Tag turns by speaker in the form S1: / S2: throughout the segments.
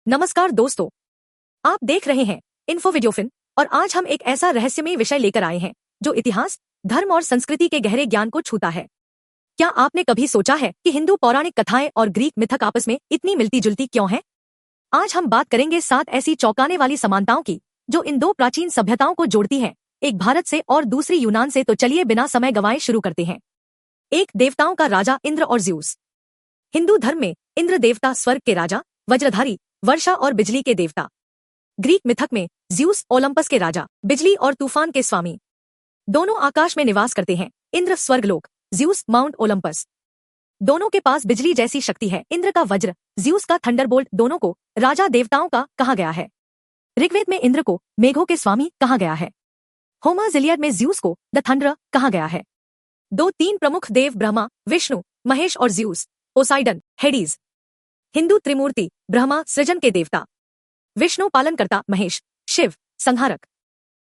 S1: नमस्कार दोस्तों, आप देख रहे हैं इन्फो वीडियोफिन और आज हम एक ऐसा रहस्यमय विषय लेकर आए हैं जो इतिहास, धर्म और संस्कृति के गहरे ज्ञान को छूता है। क्या आपने कभी सोचा है कि हिंदू पौराणिक कथाएं और ग्रीक मिथक आपस में इतनी मिलती जुलती क्यों हैं? आज हम बात करेंगे 7 ऐसी चौंकाने वाली समानताओं की जो इन दो प्राचीन सभ्यताओं को जोड़ती हैं, एक भारत से और दूसरी यूनान से। तो चलिए बिना समय गंवाए शुरू करते हैं। एक, देवताओं का राजा इंद्र और ज्यूस। हिंदू धर्म में इंद्र देवता स्वर्ग के राजा, वज्रधारी, वर्षा और बिजली के देवता। ग्रीक मिथक में ज्यूस ओलंपस के राजा, बिजली और तूफान के स्वामी। दोनों आकाश में निवास करते हैं, इंद्र स्वर्गलोक, ज्यूस माउंट ओलंपस। दोनों के पास बिजली जैसी शक्ति है, इंद्र का वज्र, ज्यूस का थंडरबोल्ट। दोनों को राजा देवताओं का कहा गया है। ऋग्वेद में इंद्र को मेघों के स्वामी कहा गया है। होमर्स इलियड में ज्यूस को द थंडरर कहा गया है। 3 प्रमुख देव ब्रह्मा, विष्णु, महेश और ज्यूस, पोसाइडन, हेडीज। हिंदू त्रिमूर्ति, ब्रह्मा सृजन के देवता, विष्णु पालनकर्ता, महेश शिव संहारक।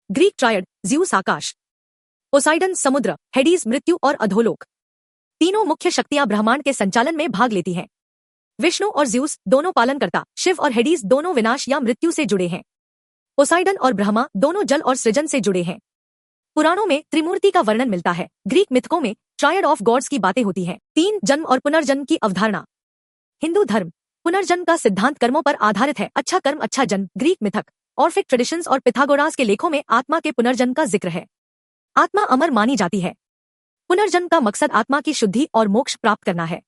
S1: ग्रीक ट्रायड, ज्यूस आकाश, पोसाइडन समुद्र, हेडीज मृत्यु और अधोलोक। तीनों मुख्य शक्तियां ब्रह्मांड के संचालन में भाग लेती हैं। विष्णु और ज्यूस दोनों पालनकर्ता, शिव और हेडीज दोनों विनाश या मृत्यु से जुड़े हैं। पोसाइडन और ब्रह्मा दोनों जल और सृजन से जुड़े हैं। पुराणों में त्रिमूर्ति का वर्णन मिलता है। ग्रीक मिथकों में ट्रायड ऑफ गॉड्स की बातें होती हैं। 3, जन्म और पुनर्जन्म की अवधारणा। हिंदू धर्म पुनर्जन्म का सिद्धांत कर्मों पर आधारित है। अच्छा कर्म अच्छा जन्म। ग्रीक मिथक, ऑर्फिक ट्रेडिशंस और पिथागोरास के लेखों में आत्मा के पुनर्जन्म का जिक्र है। आत्मा अमर मानी जाती है। पुनर्जन्म का मकसद आत्मा की शुद्धि और मोक्ष प्राप्त करना है।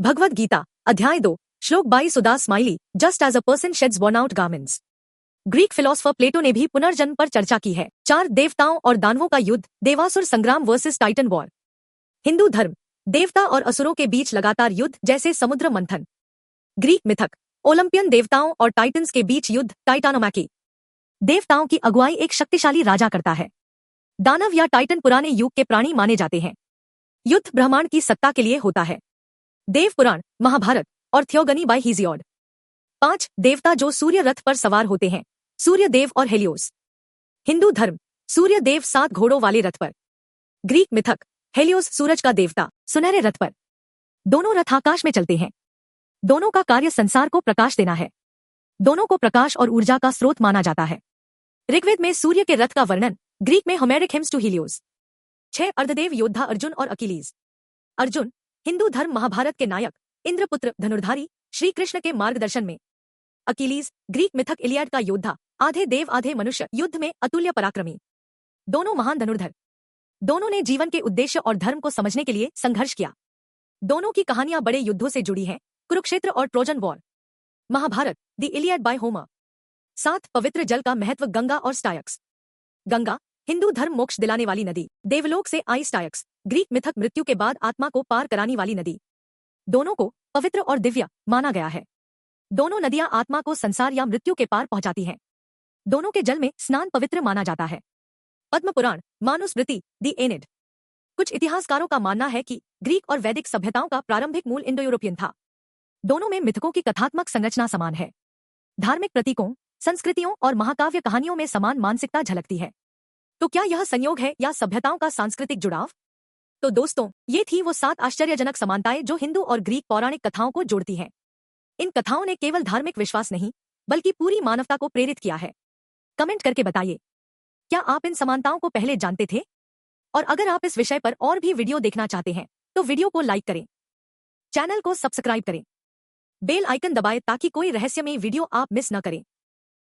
S1: भगवद गीता अध्याय 2 श्लोक 22 उदास smiley, just as a person sheds worn out garments. Greek philosopher Plato ने भी पुनर्जन्म पर चर्चा की है। 4, देवताओं और दानवों का युद्ध, देवासुर संग्राम वर्सेस टाइटन वॉर। हिंदू धर्म देवता और असुरों के बीच लगातार युद्ध, जैसे समुद्र मंथन। ग्रीक मिथक, ओलंपियन देवताओं और टाइटन्स के बीच युद्ध, टाइटानोमैकी। देवताओं की अगुवाई एक शक्तिशाली राजा करता है। दानव या टाइटन पुराने युग के प्राणी माने जाते हैं। युद्ध ब्रह्मांड की सत्ता के लिए होता है। देव पुराण, महाभारत और थियोगनी बाय हीजियोड। 5, देवता जो सूर्य रथ पर सवार होते हैं, सूर्य देव और हेलियोस। हिंदू धर्म सूर्य देव 7 घोड़ों वाले रथ पर। ग्रीक मिथक, हेलियोस सूरज का देवता, सुनहरे रथ पर। दोनों रथ आकाश में चलते हैं। दोनों का कार्य संसार को प्रकाश देना है। दोनों को प्रकाश और ऊर्जा का स्रोत माना जाता है। ऋग्वेद में सूर्य के रथ का वर्णन, ग्रीक में होमेरिक हिम्स टू हीलियोस। 6, अर्धदेव योद्धा अर्जुन और अकिलीज। अर्जुन हिंदू धर्म महाभारत के नायक, इंद्रपुत्र धनुर्धारी, श्री कृष्ण के मार्गदर्शन में। अकिलीज ग्रीक मिथक इलियड का योद्धा, आधे देव आधे मनुष्य, युद्ध में अतुल्य पराक्रमी। दोनों महान धनुर्धर। दोनों ने जीवन के उद्देश्य और धर्म को समझने के लिए संघर्ष किया। दोनों की कहानियां बड़े युद्धों से जुड़ी हैं, कुरुक्षेत्र और Trojan war. Mahabharata, the Iliad by Homer. 7, पवित्र जल का महत्व, गंगा और स्टायक्स। गंगा हिंदू धर्म मोक्ष दिलाने वाली नदी, देवलोक से आई स्टायक्स, ग्रीक मिथक मृत्यु के बाद आत्मा को पार कराने वाली नदी। दोनों को पवित्र और दिव्य माना गया है। दोनों नदियां आत्मा को संसार या मृत्यु के पार पहुंचाती हैं। दोनों के जल में स्नान पवित्र माना जाता है। पद्म पुराण, मानुस्मृति, द एनेड। कुछ इतिहासकारों का मानना है कि ग्रीक और वैदिक सभ्यताओं का प्रारंभिक मूल इंडो यूरोपियन था। दोनों में मिथकों की कथात्मक संरचना समान है। धार्मिक प्रतीकों, संस्कृतियों और महाकाव्य कहानियों में समान मानसिकता झलकती है। तो क्या यह संयोग है या सभ्यताओं का सांस्कृतिक जुड़ाव? तो दोस्तों, ये थी वो 7 आश्चर्यजनक समानताएं जो हिंदू और ग्रीक पौराणिक कथाओं को जोड़ती हैं। इन कथाओं ने केवल धार्मिक विश्वास नहीं, बल्कि पूरी मानवता को प्रेरित किया है। कमेंट करके बताइए, क्या आप इन समानताओं को पहले जानते थे? और अगर आप इस विषय पर और भी वीडियो देखना चाहते हैं, तो वीडियो को लाइक करें, चैनल को सब्सक्राइब करें, बेल आइकन दबाएं ताकि कोई रहस्यमय वीडियो आप मिस न करें।